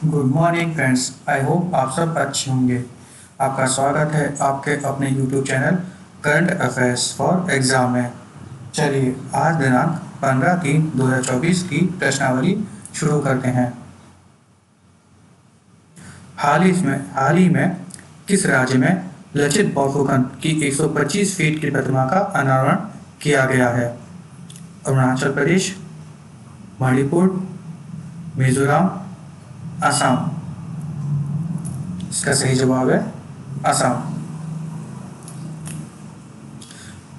Good morning friends. I hope आप सब अच्छे होंगे। आपका स्वागत है आपके अपने YouTube channel current affairs for exam में। चलिए आज दिनांक 15/3/2024 की प्रश्नावली शुरू करते हैं। हाल ही में किस राज्य में लचित बोरफुकन की 125 फीट की प्रतिमा का अनावरण किया गया है? अरुणाचल प्रदेश, मणिपुर, मिजोरम, असम। इसका सही जवाब है असम।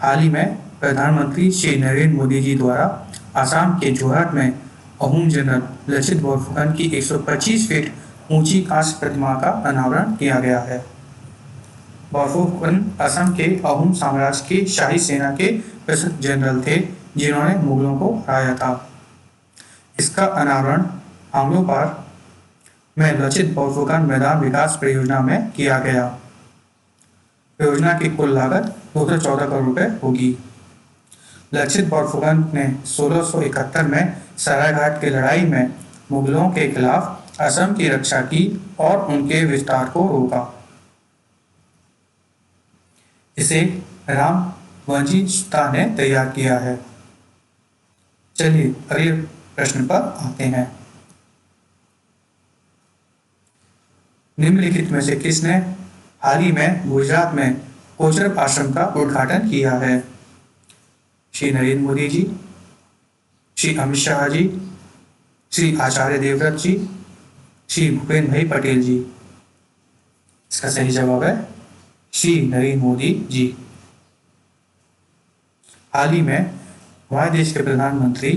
हाल ही में प्रधानमंत्री श्री नरेंद्र मोदी जी द्वारा असम के जोरहाट में अहोम जनरल लचित बोरफुकन की 125 फीट ऊंची कांस्य प्रतिमा का अनावरण किया गया है। बोरफुकन असम के अहोम साम्राज्य की शाही सेना के प्रसिद्ध जनरल थे जिन्होंने मुगलों को हराया था। इसका अनावरण आंगलोपार में लचित बोरफुकन मैदान विकास परियोजना में किया गया। परियोजना की कुल लागत 214 करोड़ रुपए होगी। लचित बोरफुकन ने 1671 में सरायघाट की लड़ाई में मुगलों के खिलाफ असम की रक्षा की और उनके विस्तार को रोका। इसे राम वंशिष्ठता ने तैयार किया है। चलिए अगले प्रश्न पर आते हैं। निम्नलिखित में से किसने हाल ही में गुजरात में कोचरब आश्रम का उद्घाटन किया है? श्री नरेंद्र मोदी जी, श्री अमित शाह जी, श्री आचार्य देवव्रत जी, श्री भूपेंद्र भाई पटेल जी। इसका सही जवाब है श्री नरेंद्र मोदी जी। हाल ही में हमारे देश के प्रधानमंत्री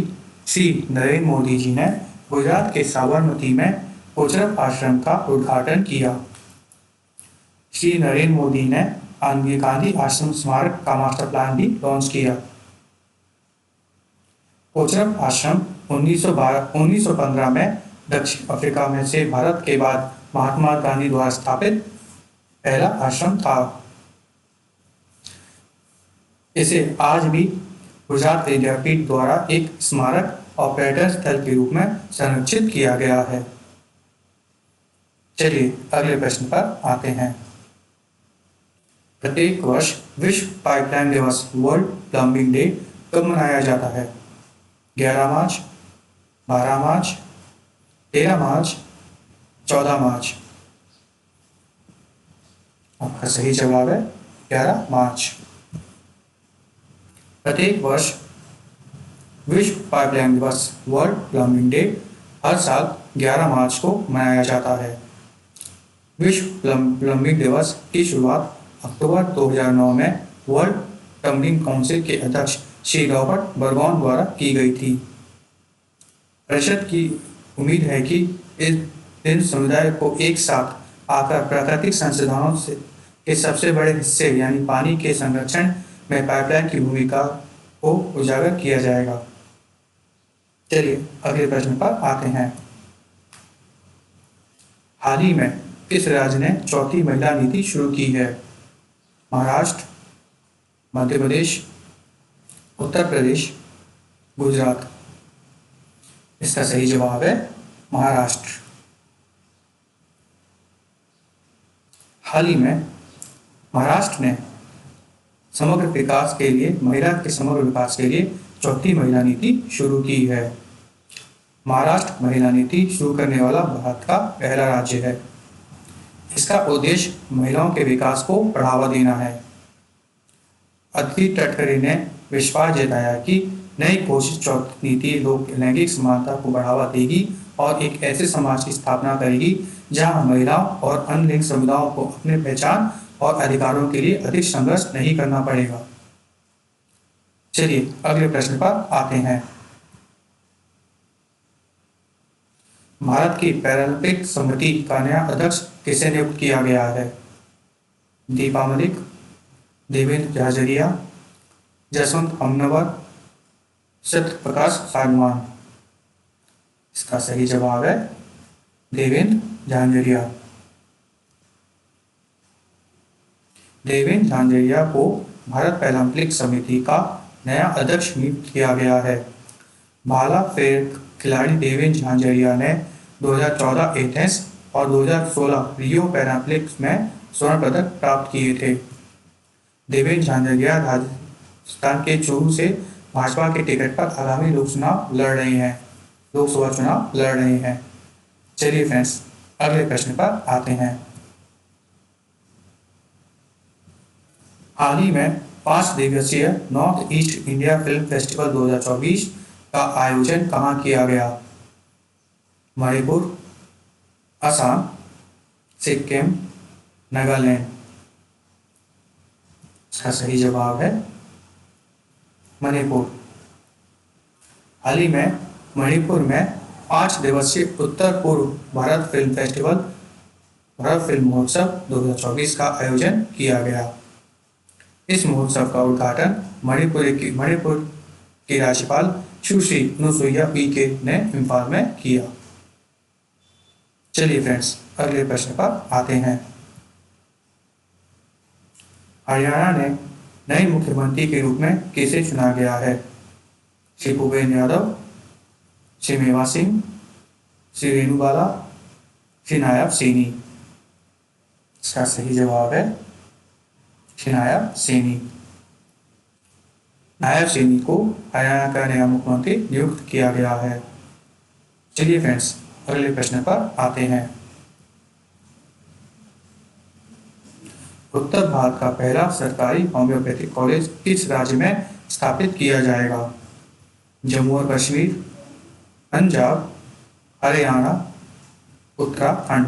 श्री नरेंद्र मोदी जी ने गुजरात के साबरमती में कोचरब आश्रम का उद्घाटन किया। श्री नरेंद्र मोदी ने गांधी आश्रम स्मारक का मास्टर प्लान भी लॉन्च किया। कोचरब आश्रम 1915 में दक्षिण अफ्रीका में से भारत के बाद महात्मा गांधी द्वारा स्थापित पहला आश्रम था। इसे आज भी गुजरात विद्यापीठ द्वारा एक स्मारक और पर्यटन स्थल के रूप में संरक्षित किया गया है। चलिए अगले प्रश्न पर आते हैं। प्रत्येक वर्ष विश्व पाइपलाइन दिवस वर्ल्ड प्लम्बिंग डे कब मनाया जाता है? 11 मार्च, 12 मार्च, 13 मार्च, 14 मार्च। आपका सही जवाब है 11 मार्च। प्रत्येक वर्ष विश्व पाइपलाइन दिवस वर्ल्ड प्लम्बिंग डे हर साल 11 मार्च को मनाया जाता है। विश्व प्लम्बिंग दिवस की शुरुआत अक्टूबर 2009 में वर्ल्ड प्लम्बिंग काउंसिल के अध्यक्ष श्री रॉबर्ट बर्गोन द्वारा की गई थी। परिषद की उम्मीद है कि इस दिन समुदाय को एक साथ आकर प्राकृतिक संसाधनों से के सबसे बड़े हिस्से यानी पानी के संरक्षण में पाइपलाइन की भूमिका को उजागर किया जाएगा। चलिए अगले प्रश्न पर आते हैं। हाल ही में किस राज्य ने चौथी महिला नीति शुरू की है? महाराष्ट्र, मध्य प्रदेश, उत्तर प्रदेश, गुजरात। इसका सही जवाब है महाराष्ट्र। हाल ही में महाराष्ट्र ने समग्र विकास के लिए महिला के समग्र विकास के लिए चौथी महिला नीति शुरू की है। महाराष्ट्र महिला नीति शुरू करने वाला भारत का पहला राज्य है। इसका उद्देश्य महिलाओं के विकास को बढ़ावा देना है। अदिति तटकरे ने विश्वास जताया कि नई घोषित चौथी नीति लोक लैंगिक समानता को बढ़ावा देगी और एक ऐसे समाज की स्थापना करेगी जहां महिलाओं और अन्य लिंग समुदायों को अपने पहचान और अधिकारों के लिए अधिक संघर्ष नहीं करना पड़ेगा। चलिए अगले प्रश्न पर आते हैं। भारत की पैरालंपिक समिति का नया अध्यक्ष किसे नियुक्त किया गया है? दीपा मलिक, देवेंद्र झाझरिया, जसवंत हमनवर, सत्य प्रकाश सागवान। इसका सही जवाब है देवेंद्र झाझरिया। देवेंद्र झाझरिया को भारत पैरालंपिक समिति का नया अध्यक्ष नियुक्त किया गया है। भाला फेंक खिलाड़ी देवेंद्र झाझरिया ने 2014 एथेंस और 2016 रियो पैरालंपिक्स में स्वर्ण पदक प्राप्त किए थे। देवेंद्र झांझरिया राजस्थान के चूरू से भाजपा के टिकट पर आगामी लोकसभा चुनाव लड़ रहे हैं। चलिए फ्रेंड्स, अगले प्रश्न पर आते हैं। हाल ही में 5 दिवसीय north east India film festival 2024 का आयोजन कहाँ किया गया? मणिपुर, असम, सिक्किम, नागालैंड। इसका सही जवाब है मणिपुर। हाल ही में मणिपुर में 5 दिवसीय उत्तर पूर्व भारत फिल्म महोत्सव 2024 का आयोजन किया गया। इस महोत्सव का उद्घाटन मणिपुर की राज्यपाल सुश्री अनुसुईया उइके ने इम्फाल में किया। चलिए फ्रेंड्स, अगले प्रश्न पर आते हैं। हरियाणा ने नए मुख्यमंत्री के रूप में किसे चुना गया है? श्री भूपेंद्र यादव, श्री मेवा सिंह, श्री रेणुबाला, श्री नायब सैनी। इसका सही जवाब है श्री नायब सैनी। नायब सैनी को हरियाणा का नया मुख्यमंत्री नियुक्त किया गया है। चलिए फ्रेंड्स, अगले प्रश्न पर आते हैं। उत्तर भारत का पहला सरकारी होम्योपैथिक कॉलेज किस राज्य में स्थापित किया जाएगा? जम्मू और कश्मीर, पंजाब, हरियाणा, उत्तराखंड।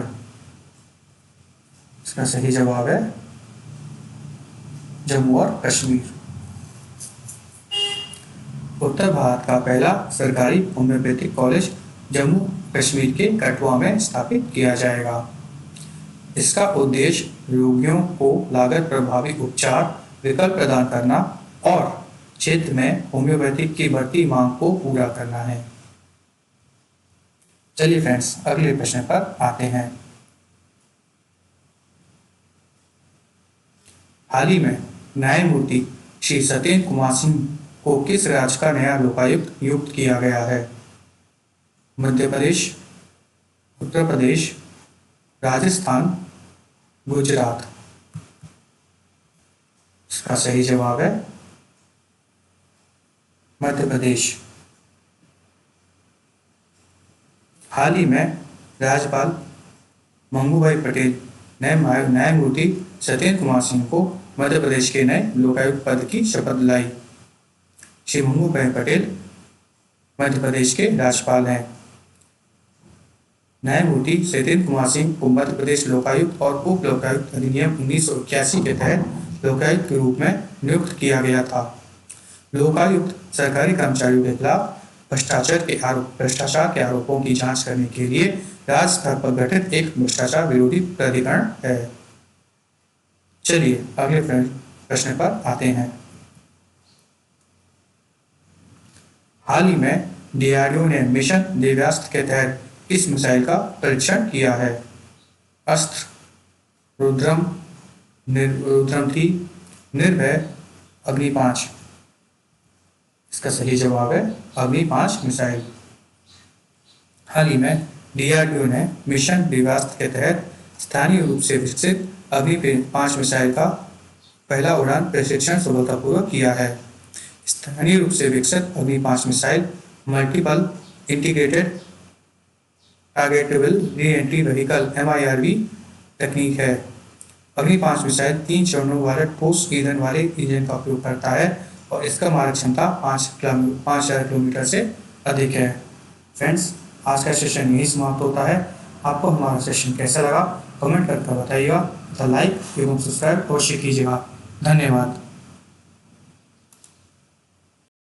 इसका सही जवाब है जम्मू और कश्मीर। उत्तर भारत का पहला सरकारी होम्योपैथिक कॉलेज जम्मू कश्मीर के कठुआ में स्थापित किया जाएगा। इसका उद्देश्य रोगियों को लागत प्रभावी उपचार विकल्प प्रदान करना और क्षेत्र में होम्योपैथिक की बढ़ती मांग को पूरा करना है। चलिए फ्रेंड्स, अगले प्रश्न पर आते हैं। हाल ही में न्यायमूर्ति श्री सत्येंद्र कुमार सिंह को किस राज्य का नया लोकायुक्त नियुक्त किया गया है? मध्य प्रदेश, उत्तर प्रदेश, राजस्थान, गुजरात। इसका सही जवाब है मध्य प्रदेश। हाल ही में राज्यपाल मंगूभाई पटेल ने न्यायमूर्ति सत्येंद्र कुमार सिंह को मध्य प्रदेश के नए लोकायुक्त पद की शपथ दिलाई। श्री मंगूभाई पटेल मध्य प्रदेश के राज्यपाल हैं। न्यायमूर्ति सत्येंद्र कुमार सिंह को मध्य प्रदेश लोकायुक्त और उप लोकायुक्त अधिनियम 1981 के तहत लोकायुक्त के रूप में नियुक्त किया गया था। लोकायुक्त सरकारी कर्मचारियों के खिलाफ भ्रष्टाचार के आरोपों की जांच करने के लिए राज्य स्तर पर गठित एक भ्रष्टाचार विरोधी प्राधिकरण है। चलिए अगले प्रश्न पर आते हैं। हाल ही में DRDO ने मिशन देवास्त्र के तहत किस मिसाइल का परीक्षण किया है? अस्त्र, रुद्रम 3, निर्भय, अग्नि 5। इसका सही जवाब है अग्नि 5 मिसाइल। हाल ही में DRDO ने मिशन देवास्त्र के तहत स्थानीय रूप से विकसित अग्नि 5 मिसाइल का पहला उड़ान प्रशिक्षण सफलतापूर्वक किया है। स्थानीय रूप से विकसित अग्नि 5 missile multiple integrated targetable re-entry vehicle MIRV तकनीक है। अग्नि 5 मिसाइल 3 चरणों वाले ठोस ईंधन वाले इंजन का उपयोग करता है और इसका मारक क्षमता 5,000 किलोमीटर से अधिक है। फ्रेंड्स, आज का सेशन यही समाप्त होता है। आपको हमारा सेशन कैसा लगा कमेंट करके बताइएगा तथा लाइक एवं सब्सक्राइब अवश्य कीजिएगा। धन्यवाद।